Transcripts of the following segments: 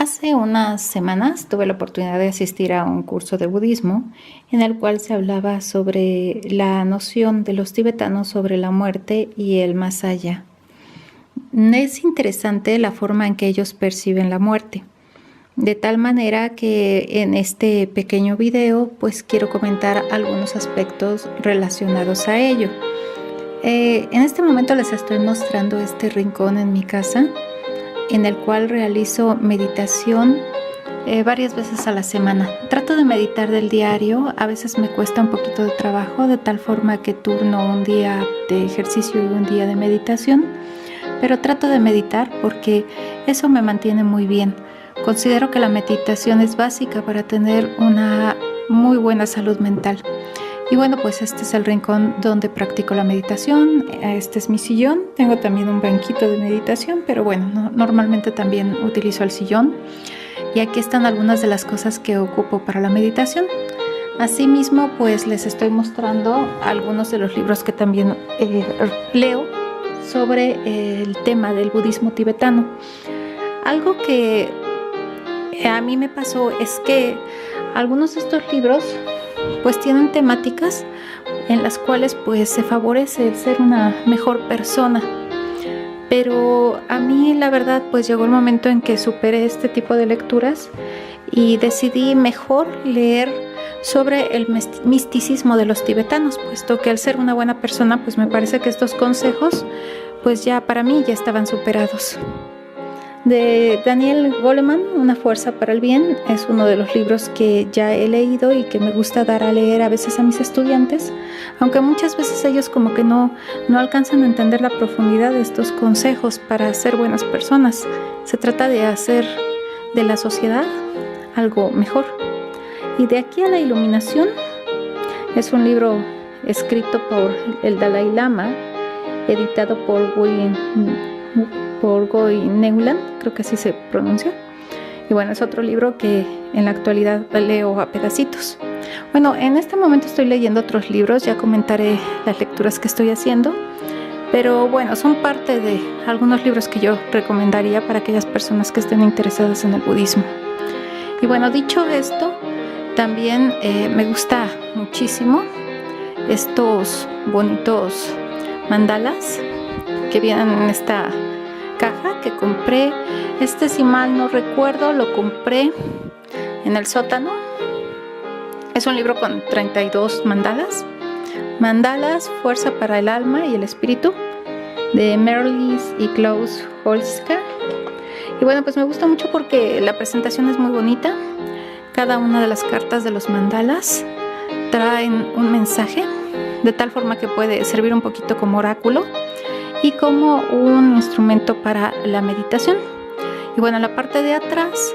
Hace unas semanas tuve la oportunidad de asistir a un curso de budismo en el cual se hablaba sobre la noción de los tibetanos sobre la muerte y el más allá. Es interesante la forma en que ellos perciben la muerte, de tal manera que en este pequeño video pues quiero comentar algunos aspectos relacionados a ello. En este momento les estoy mostrando este rincón en mi casa en el cual realizo meditación varias veces a la semana. Trato de meditar del diario, a veces me cuesta un poquito de trabajo, de tal forma que turno un día de ejercicio y un día de meditación, pero trato de meditar porque eso me mantiene muy bien. Considero que la meditación es básica para tener una muy buena salud mental. Y bueno, pues este es el rincón donde practico la meditación. Este es mi sillón. Tengo también un banquito de meditación, pero bueno, normalmente también utilizo el sillón. Y aquí están algunas de las cosas que ocupo para la meditación. Asimismo, pues les estoy mostrando algunos de los libros que también leo sobre el tema del budismo tibetano. Algo que a mí me pasó es que algunos de estos libros pues tienen temáticas en las cuales pues se favorece el ser una mejor persona, pero a mí la verdad pues llegó el momento en que superé este tipo de lecturas y decidí mejor leer sobre el misticismo de los tibetanos, puesto que al ser una buena persona pues me parece que estos consejos pues ya para mí ya estaban superados. De Daniel Goleman, Una fuerza para el bien, es uno de los libros que ya he leído y que me gusta dar a leer a veces a mis estudiantes, aunque muchas veces ellos como que no alcanzan a entender la profundidad de estos consejos para ser buenas personas. Se trata de hacer de la sociedad algo mejor. Y De aquí a la iluminación es un libro escrito por el Dalai Lama, editado por Guy Neuland, creo que así se pronuncia. Y bueno, es otro libro que en la actualidad leo a pedacitos. Bueno, en este momento estoy leyendo otros libros, ya comentaré las lecturas que estoy haciendo, pero bueno, son parte de algunos libros que yo recomendaría para aquellas personas que estén interesadas en el budismo. Y bueno, dicho esto, también me gusta muchísimo estos bonitos mandalas que vienen en esta caja que compré. Si mal no recuerdo, lo compré en el sótano. Es un libro con 32 mandalas. Mandalas, Fuerza para el Alma y el Espíritu, de Merlis y Klaus Holzka. Y bueno, pues me gusta mucho porque la presentación es muy bonita. Cada una de las cartas de los mandalas traen un mensaje, de tal forma que puede servir un poquito como oráculo y como un instrumento para la meditación. Y bueno, en la parte de atrás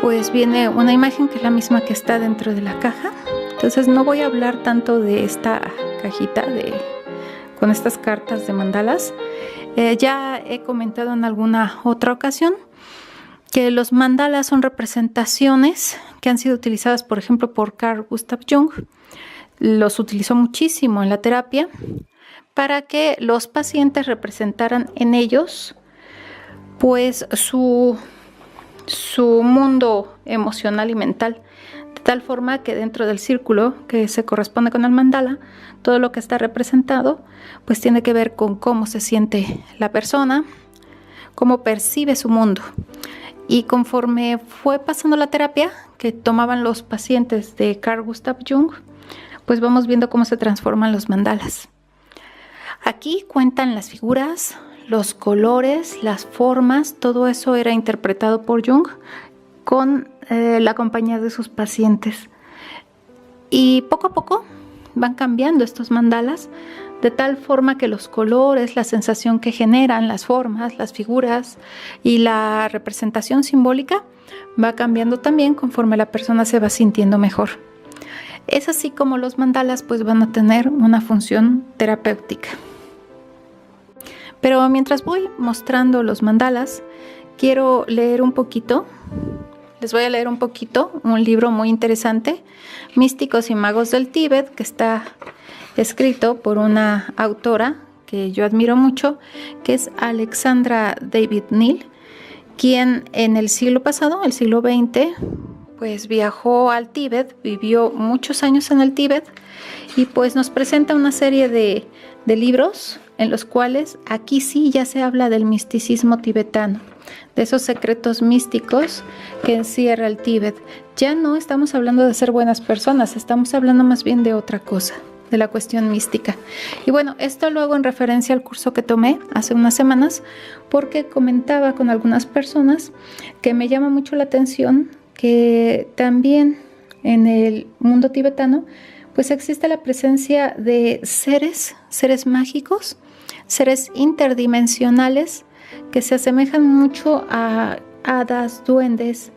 pues viene una imagen que es la misma que está dentro de la caja. Entonces no voy a hablar tanto de esta cajita con estas cartas de mandalas. Ya he comentado en alguna otra ocasión que los mandalas son representaciones que han sido utilizadas, por ejemplo, por Carl Gustav Jung. Los utilizó muchísimo en la terapia para que los pacientes representaran en ellos pues su mundo emocional y mental, de tal forma que dentro del círculo que se corresponde con el mandala, todo lo que está representado pues tiene que ver con cómo se siente la persona, cómo percibe su mundo. Y conforme fue pasando la terapia que tomaban los pacientes de Carl Gustav Jung, pues vamos viendo cómo se transforman los mandalas. Aquí cuentan las figuras, los colores, las formas, todo eso era interpretado por Jung con la compañía de sus pacientes. Y poco a poco van cambiando estos mandalas, de tal forma que los colores, la sensación que generan, las formas, las figuras y la representación simbólica va cambiando también conforme la persona se va sintiendo mejor. Es así como los mandalas pues van a tener una función terapéutica. Pero mientras voy mostrando los mandalas, quiero leer un poquito. Les voy a leer un poquito un libro muy interesante, Místicos y Magos del Tíbet, que está escrito por una autora que yo admiro mucho, que es Alexandra David Neal. quien en el siglo pasado, el siglo XX, pues viajó al Tíbet, vivió muchos años en el Tíbet y pues nos presenta una serie de libros en los cuales aquí sí ya se habla del misticismo tibetano, de esos secretos místicos que encierra el Tíbet. Ya no estamos hablando de ser buenas personas, estamos hablando más bien de otra cosa, de la cuestión mística. Y bueno, esto lo hago en referencia al curso que tomé hace unas semanas, porque comentaba con algunas personas que me llama mucho la atención que también en el mundo tibetano pues existe la presencia de seres mágicos, seres interdimensionales que se asemejan mucho a hadas, duendes.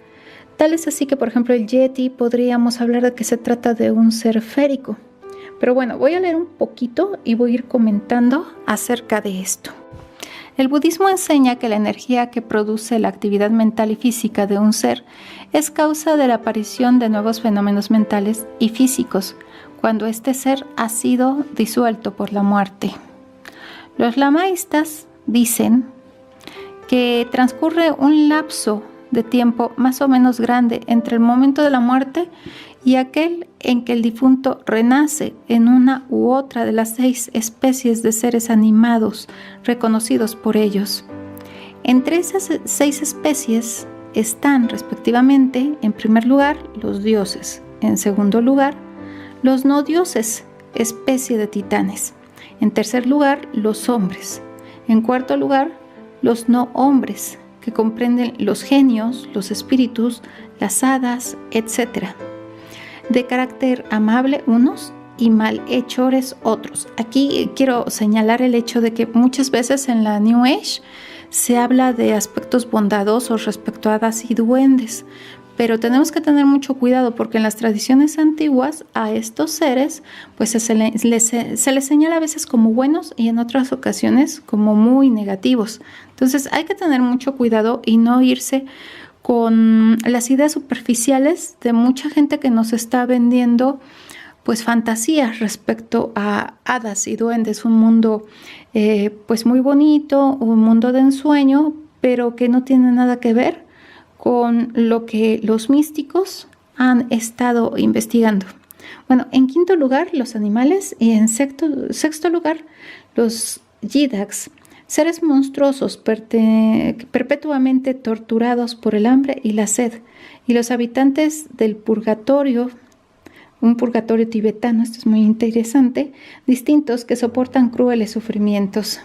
Tal es así que, por ejemplo, el Yeti podríamos hablar de que se trata de un ser férico. Pero bueno, voy a leer un poquito y voy a ir comentando acerca de esto. El budismo enseña que la energía que produce la actividad mental y física de un ser es causa de la aparición de nuevos fenómenos mentales y físicos cuando este ser ha sido disuelto por la muerte. Los lamaístas dicen que transcurre un lapso de tiempo más o menos grande entre el momento de la muerte y aquel en que el difunto renace en una u otra de las 6 especies de seres animados reconocidos por ellos. Entre esas 6 especies están respectivamente, en primer lugar, los dioses, en segundo lugar, los no dioses, especie de titanes, en tercer lugar, los hombres, en cuarto lugar, los no hombres, que comprenden los genios, los espíritus, las hadas, etc., de carácter amable unos y malhechores otros. Aquí quiero señalar el hecho de que muchas veces en la New Age se habla de aspectos bondadosos respecto a hadas y duendes, pero tenemos que tener mucho cuidado porque en las tradiciones antiguas a estos seres pues se les señala a veces como buenos y en otras ocasiones como muy negativos. Entonces hay que tener mucho cuidado y no irse con las ideas superficiales de mucha gente que nos está vendiendo pues fantasías respecto a hadas y duendes, un mundo pues muy bonito, un mundo de ensueño, pero que no tiene nada que ver con lo que los místicos han estado investigando. Bueno, en quinto lugar, los animales y en sexto lugar, los yidaks, seres monstruosos perpetuamente torturados por el hambre y la sed, y los habitantes del purgatorio, un purgatorio tibetano, esto es muy interesante, distintos que soportan crueles sufrimientos.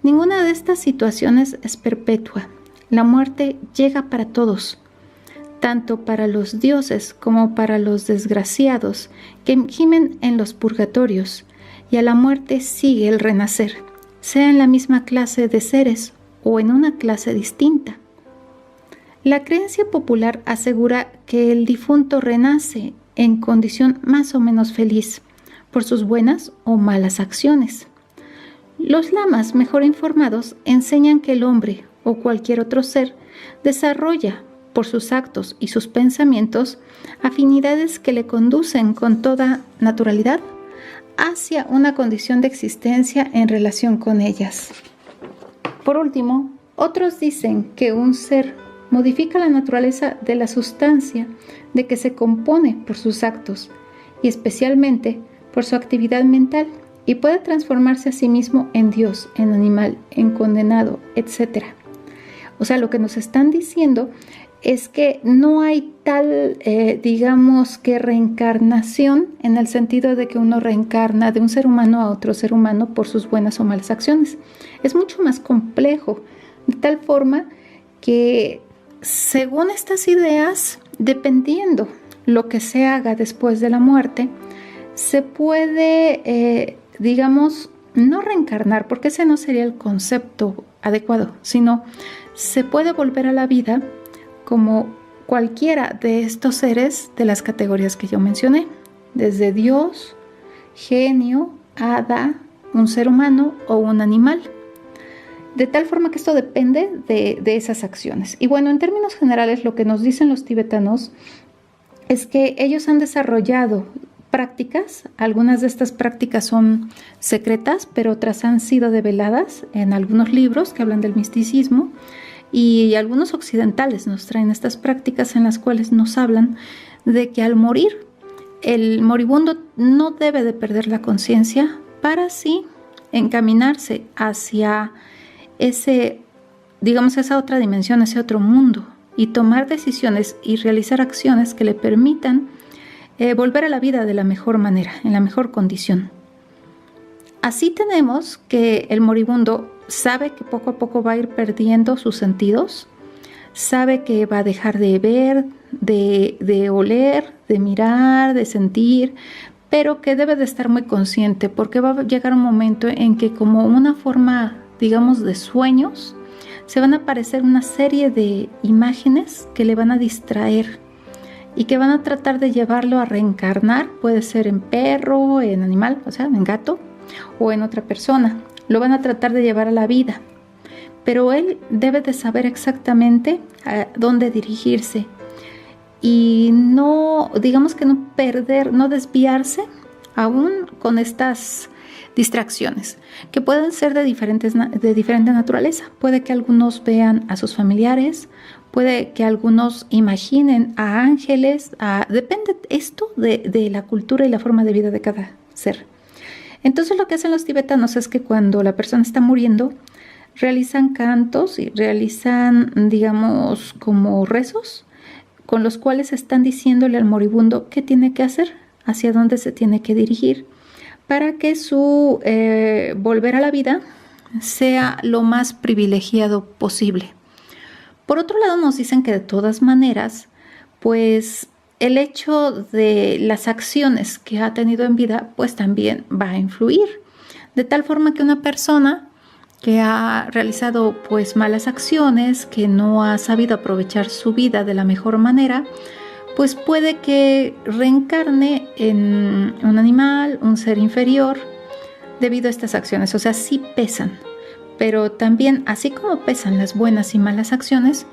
Ninguna de estas situaciones es perpetua. La muerte llega para todos, tanto para los dioses como para los desgraciados que gimen en los purgatorios, y a la muerte sigue el renacer, sea en la misma clase de seres o en una clase distinta. La creencia popular asegura que el difunto renace en condición más o menos feliz por sus buenas o malas acciones. Los lamas mejor informados enseñan que el hombre o cualquier otro ser desarrolla por sus actos y sus pensamientos afinidades que le conducen con toda naturalidad hacia una condición de existencia en relación con ellas. Por último, otros dicen que un ser modifica la naturaleza de la sustancia de que se compone por sus actos y especialmente por su actividad mental y puede transformarse a sí mismo en Dios, en animal, en condenado, etc. O sea, lo que nos están diciendo es que no hay tal, digamos que reencarnación en el sentido de que uno reencarna de un ser humano a otro ser humano por sus buenas o malas acciones. Es mucho más complejo, de tal forma que según estas ideas, dependiendo lo que se haga después de la muerte, se puede, digamos, no reencarnar, porque ese no sería el concepto adecuado, sino se puede volver a la vida como cualquiera de estos seres de las categorías que yo mencioné, desde Dios, genio, hada, un ser humano o un animal. De tal forma que esto depende de esas acciones. Y bueno, en términos generales, lo que nos dicen los tibetanos es que ellos han desarrollado prácticas, algunas de estas prácticas son secretas, pero otras han sido develadas en algunos libros que hablan del misticismo, Y algunos occidentales nos traen estas prácticas en las cuales nos hablan de que al morir, el moribundo no debe de perder la conciencia para así encaminarse hacia esa otra dimensión, ese otro mundo, y tomar decisiones y realizar acciones que le permitan volver a la vida de la mejor manera, en la mejor condición. Así tenemos que el moribundo sabe que poco a poco va a ir perdiendo sus sentidos, sabe que va a dejar de ver, de oler, de mirar, de sentir, pero que debe de estar muy consciente porque va a llegar un momento en que, como una forma, digamos, de sueños, se van a aparecer una serie de imágenes que le van a distraer y que van a tratar de llevarlo a reencarnar, puede ser en perro, en animal, o sea, en gato, o en otra persona. Lo van a tratar de llevar a la vida, pero él debe de saber exactamente a dónde dirigirse y no, digamos que no perder, no desviarse aún con estas distracciones que pueden ser de diferente naturaleza. Puede que algunos vean a sus familiares, puede que algunos imaginen a ángeles, depende esto de la cultura y la forma de vida de cada ser. Entonces lo que hacen los tibetanos es que cuando la persona está muriendo, realizan cantos y realizan, digamos, como rezos, con los cuales están diciéndole al moribundo qué tiene que hacer, hacia dónde se tiene que dirigir, para que su volver a la vida sea lo más privilegiado posible. Por otro lado, nos dicen que de todas maneras, pues el hecho de las acciones que ha tenido en vida, pues también va a influir. De tal forma que una persona que ha realizado pues malas acciones, que no ha sabido aprovechar su vida de la mejor manera, pues puede que reencarne en un animal, un ser inferior, debido a estas acciones. O sea, sí pesan, pero también, así como pesan las buenas y malas acciones,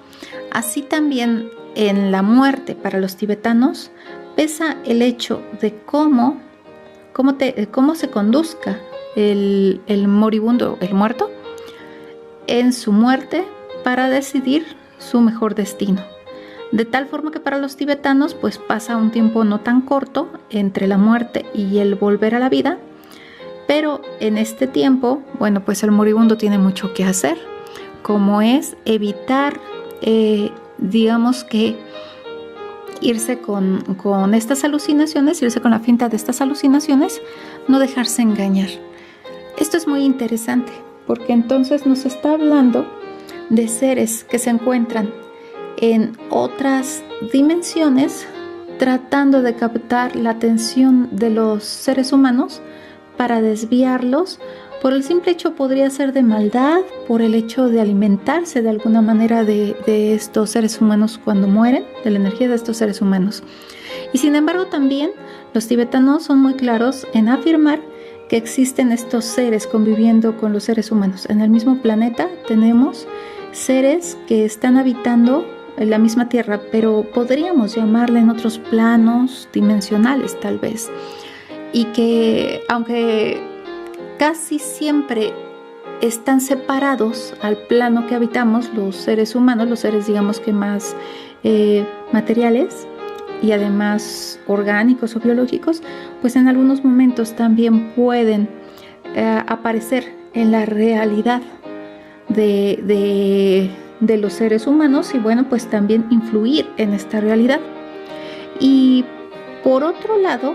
así también en la muerte para los tibetanos pesa el hecho de cómo se conduzca el moribundo, el muerto, en su muerte para decidir su mejor destino. De tal forma que para los tibetanos pues pasa un tiempo no tan corto entre la muerte y el volver a la vida, pero en este tiempo, bueno, pues el moribundo tiene mucho que hacer, como es evitar, digamos que irse con estas alucinaciones, irse con la finta de estas alucinaciones, no dejarse engañar. Esto es muy interesante porque entonces nos está hablando de seres que se encuentran en otras dimensiones tratando de captar la atención de los seres humanos para desviarlos. Por el simple hecho podría ser de maldad, por el hecho de alimentarse de alguna manera de estos seres humanos cuando mueren, de la energía de estos seres humanos. Y sin embargo también los tibetanos son muy claros en afirmar que existen estos seres conviviendo con los seres humanos. En el mismo planeta tenemos seres que están habitando en la misma tierra, pero podríamos llamarle en otros planos dimensionales tal vez. Y que aunque casi siempre están separados al plano que habitamos los seres humanos, los seres digamos que más materiales y además orgánicos o biológicos, pues en algunos momentos también pueden aparecer en la realidad de los seres humanos y bueno, pues también influir en esta realidad. Y por otro lado,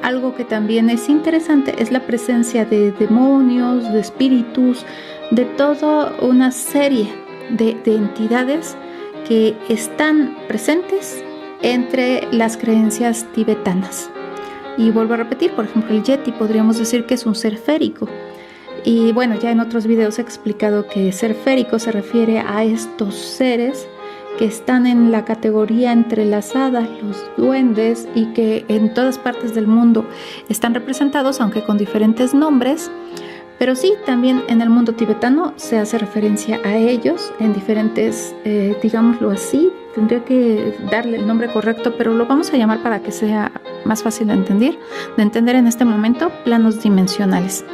algo que también es interesante es la presencia de demonios, de espíritus, de toda una serie de entidades que están presentes entre las creencias tibetanas. Y vuelvo a repetir, por ejemplo, el Yeti podríamos decir que es un ser férico. Y bueno, ya en otros videos he explicado que ser férico se refiere a estos seres que están en la categoría entre las hadas, los duendes y que en todas partes del mundo están representados, aunque con diferentes nombres. Pero sí, también en el mundo tibetano se hace referencia a ellos en diferentes, digámoslo así, tendría que darle el nombre correcto, pero lo vamos a llamar para que sea más fácil de entender en este momento, planos dimensionales.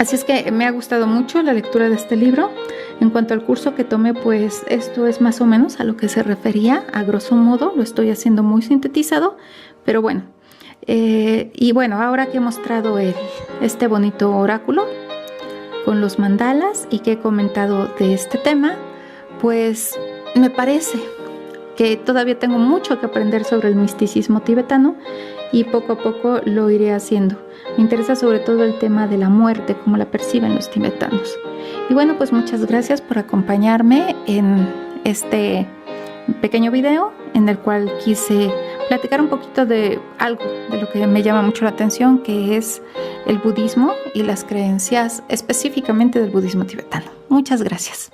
Así es que me ha gustado mucho la lectura de este libro. En cuanto al curso que tomé, pues esto es más o menos a lo que se refería, a grosso modo, lo estoy haciendo muy sintetizado, pero bueno. Y bueno, ahora que he mostrado este bonito oráculo con los mandalas y que he comentado de este tema, pues me parece que todavía tengo mucho que aprender sobre el misticismo tibetano y poco a poco lo iré haciendo. Me interesa sobre todo el tema de la muerte, cómo la perciben los tibetanos. Y bueno, pues muchas gracias por acompañarme en este pequeño video en el cual quise platicar un poquito de algo de lo que me llama mucho la atención, que es el budismo y las creencias específicamente del budismo tibetano. Muchas gracias.